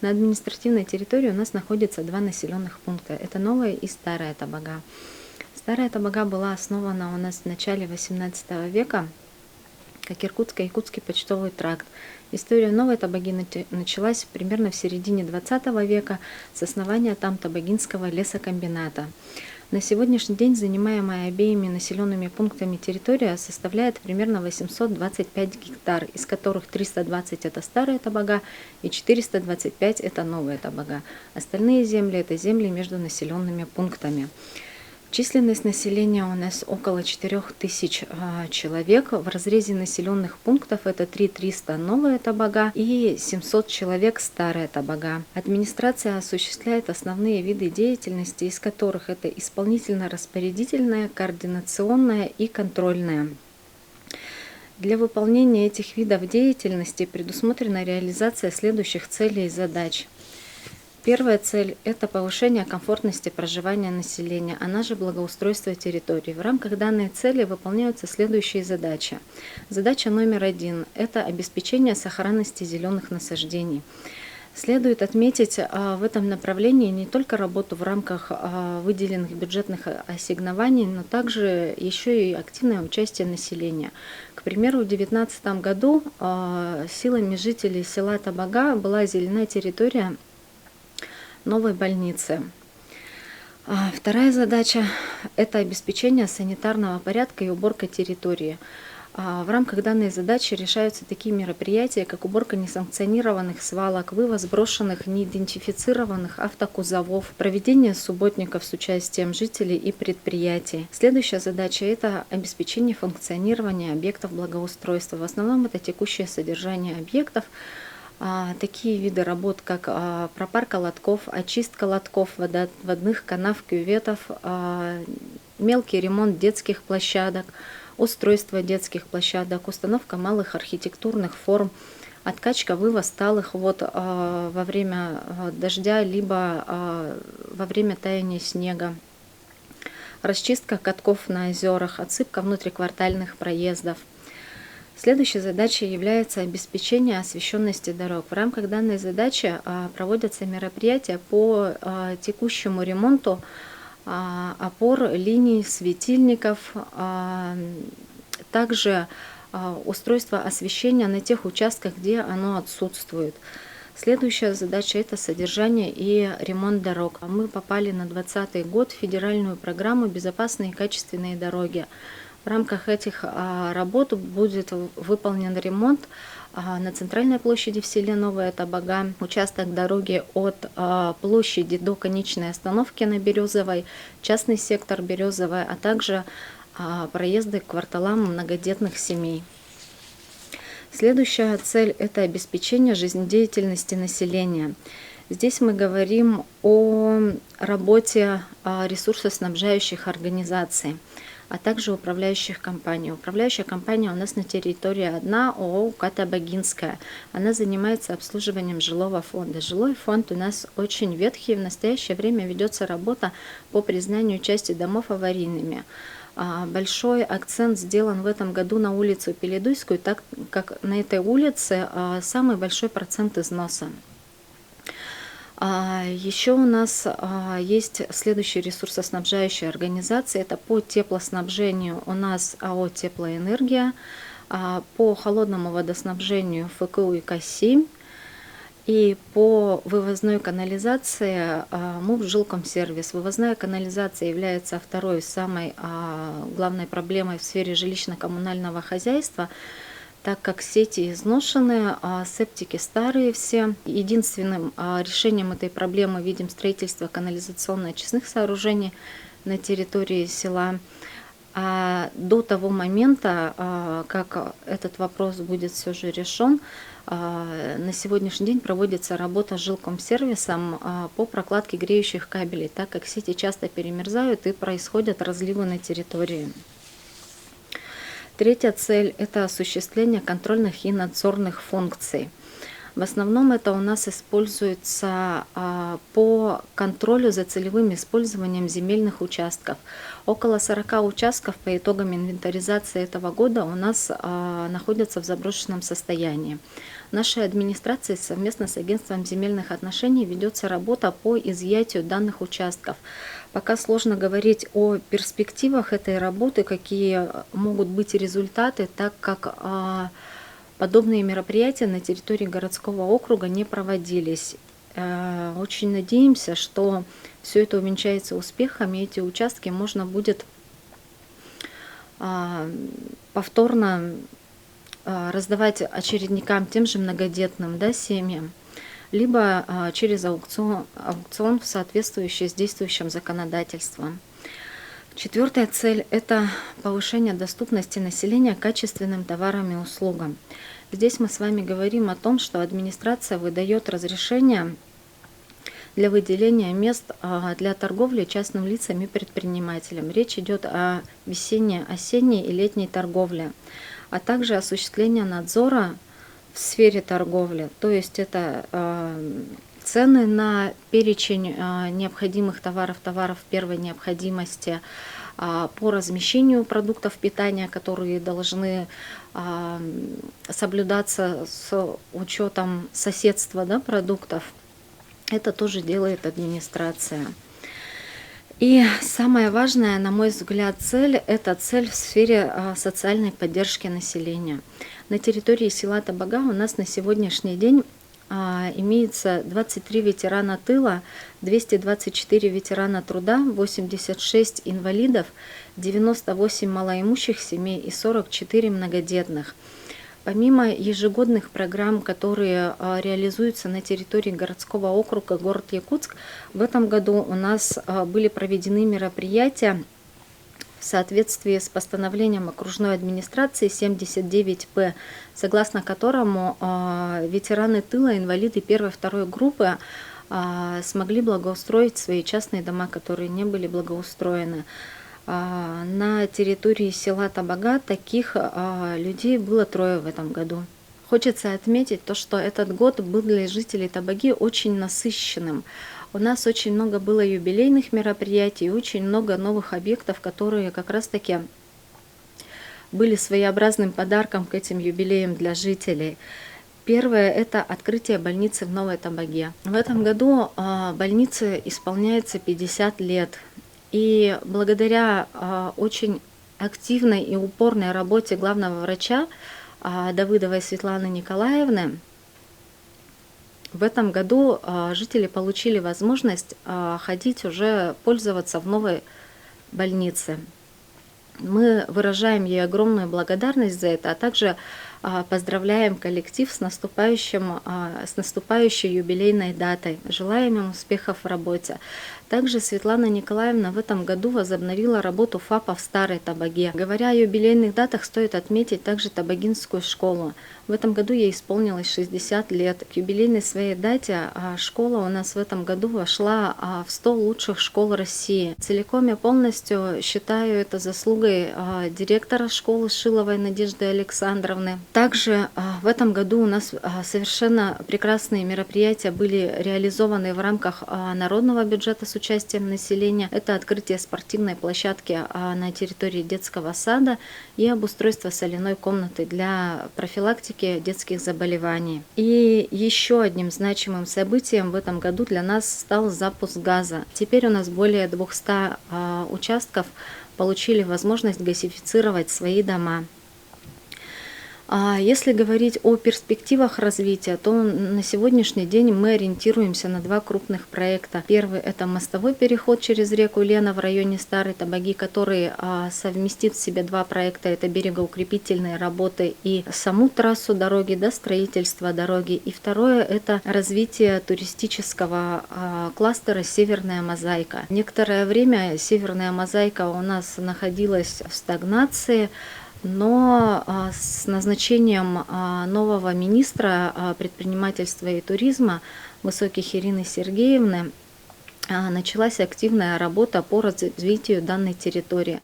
На административной территории у нас находится два населенных пункта. Это Новая и Старая Табага. Старая Табага была основана у нас в начале XVIII века как Иркутско-Якутский почтовый тракт. История Новой Табаги началась примерно в середине XX века с основания там Табагинского лесокомбината. На сегодняшний день занимаемая обеими населенными пунктами территория составляет примерно 825 гектар, из которых 320 это Старая Табага и 425 это Новая Табага. Остальные земли это земли между населенными пунктами. Численность населения у нас около 4000 человек. В разрезе населенных пунктов это 3300 Новая Табага и 700 человек Старая Табага. Администрация осуществляет основные виды деятельности, из которых это исполнительно-распорядительная, координационная и контрольная. Для выполнения этих видов деятельности предусмотрена реализация следующих целей и задач. Первая цель – это повышение комфортности проживания населения, она же благоустройство территории. В рамках данной цели выполняются следующие задачи. Задача номер 1 – это обеспечение сохранности зеленых насаждений. Следует отметить в этом направлении не только работу в рамках выделенных бюджетных ассигнований, но также еще и активное участие населения. К примеру, в 2019 году силами жителей села Табага была озеленена территория новой больницы. Вторая задача – это обеспечение санитарного порядка и уборка территории. В рамках данной задачи решаются такие мероприятия, как уборка несанкционированных свалок, вывоз брошенных, неидентифицированных автокузовов, проведение субботников с участием жителей и предприятий. Следующая задача – это обеспечение функционирования объектов благоустройства. В основном это текущее содержание объектов, такие виды работ, как пропарка лотков, очистка лотков, водных канав, кюветов, мелкий ремонт детских площадок, устройство детских площадок, установка малых архитектурных форм, откачка, вывоз талых вод во время дождя, либо во время таяния снега, расчистка катков на озерах, отсыпка внутриквартальных проездов. Следующей задачей является обеспечение освещенности дорог. В рамках данной задачи проводятся мероприятия по текущему ремонту опор, линий, светильников, также устройство освещения на тех участках, где оно отсутствует. Следующая задача – это содержание и ремонт дорог. Мы попали на 2020 год в федеральную программу «Безопасные и качественные дороги». В рамках этих работ будет выполнен ремонт на центральной площади в селе Новая Табага, участок дороги от площади до конечной остановки на Березовой, частный сектор Березовая, а также проезды к кварталам многодетных семей. Следующая цель – это обеспечение жизнедеятельности населения. Здесь мы говорим о работе ресурсоснабжающих организаций, а также управляющих компаний. Управляющая компания у нас на территории одна, ООО УК Табагинская. Она занимается обслуживанием жилого фонда. Жилой фонд у нас очень ветхий, в настоящее время ведется работа по признанию части домов аварийными. Большой акцент сделан в этом году на улицу Пеледуйскую, так как на этой улице самый большой процент износа. Еще у нас есть следующие ресурсоснабжающие организации. Это по теплоснабжению у нас АО «Теплоэнергия», по холодному водоснабжению ФКУ и КАСИ, и по вывозной канализации МУП «Жилкомсервис». Вывозная канализация является второй самой главной проблемой в сфере жилищно-коммунального хозяйства, так как сети изношены, септики старые все. Единственным решением этой проблемы видим строительство канализационно-очистных сооружений на территории села. До того момента, как этот вопрос будет все же решен, на сегодняшний день проводится работа с Жилкомсервисом по прокладке греющих кабелей, так как сети часто перемерзают и происходят разливы на территории. Третья цель – это осуществление контрольных и надзорных функций. В основном это у нас используется по контролю за целевым использованием земельных участков. Около 40 участков по итогам инвентаризации этого года у нас находятся в заброшенном состоянии. В нашей администрации совместно с агентством земельных отношений ведется работа по изъятию данных участков. Пока сложно говорить о перспективах этой работы, какие могут быть результаты, так как подобные мероприятия на территории городского округа не проводились. Очень надеемся, что все это увенчается успехом, и эти участки можно будет повторно раздавать очередникам, тем же многодетным, да, семьям, либо через аукцион в соответствующий с действующим законодательством. Четвертая цель – это повышение доступности населения качественным товарам и услугам. Здесь мы с вами говорим о том, что администрация выдает разрешение для выделения мест для торговли частным лицам и предпринимателям. Речь идет о весенней, осенней и летней торговле, а также осуществление надзора в сфере торговли. То есть это цены на перечень необходимых товаров первой необходимости, по размещению продуктов питания, которые должны соблюдаться с учетом соседства, да, продуктов. Это тоже делает администрация. И самая важная, на мой взгляд, цель – это цель в сфере социальной поддержки населения. На территории села Табага у нас на сегодняшний день имеется 23 ветерана тыла, 224 ветерана труда, 86 инвалидов, 98 малоимущих семей и 44 многодетных. Помимо ежегодных программ, которые реализуются на территории городского округа город Якутск, в этом году у нас были проведены мероприятия в соответствии с постановлением окружной администрации 79П, согласно которому ветераны тыла, инвалиды первой и второй группы смогли благоустроить свои частные дома, которые не были благоустроены. На территории села Табага таких людей было 3 в этом году. Хочется отметить то, что этот год был для жителей Табаги очень насыщенным. У нас очень много было юбилейных мероприятий, очень много новых объектов, которые как раз-таки были своеобразным подарком к этим юбилеям для жителей. Первое – это открытие больницы в Новой Табаге. В этом году больнице исполняется 50 лет. И благодаря очень активной и упорной работе главного врача Давыдовой Светланы Николаевны, в этом году жители получили возможность ходить уже, пользоваться в новой больнице. Мы выражаем ей огромную благодарность за это, а также поздравляем коллектив с наступающей юбилейной датой. Желаем им успехов в работе. Также Светлана Николаевна в этом году возобновила работу ФАПа в Старой Табаге. Говоря о юбилейных датах, стоит отметить также Табагинскую школу. В этом году ей исполнилось 60 лет. К юбилейной своей дате школа у нас в этом году вошла в 100 лучших школ России. Целиком и полностью считаю это заслугой директора школы Шиловой Надежды Александровны. Также в этом году у нас совершенно прекрасные мероприятия были реализованы в рамках народного бюджета с участием населения. Это открытие спортивной площадки на территории детского сада и обустройство соляной комнаты для профилактики детских заболеваний. И еще одним значимым событием в этом году для нас стал запуск газа. Теперь у нас более 200 участков получили возможность газифицировать свои дома. Если говорить о перспективах развития, то на сегодняшний день мы ориентируемся на 2 крупных проекта. Первый – это мостовой переход через реку Лена в районе Старой Табаги, который совместит в себе 2 проекта. Это берегоукрепительные работы и саму трассу дороги, да, строительство дороги. И второе – это развитие туристического кластера «Северная мозаика». Некоторое время «Северная мозаика» у нас находилась в стагнации, но с назначением нового министра предпринимательства и туризма Высоких Ирины Сергеевны началась активная работа по развитию данной территории.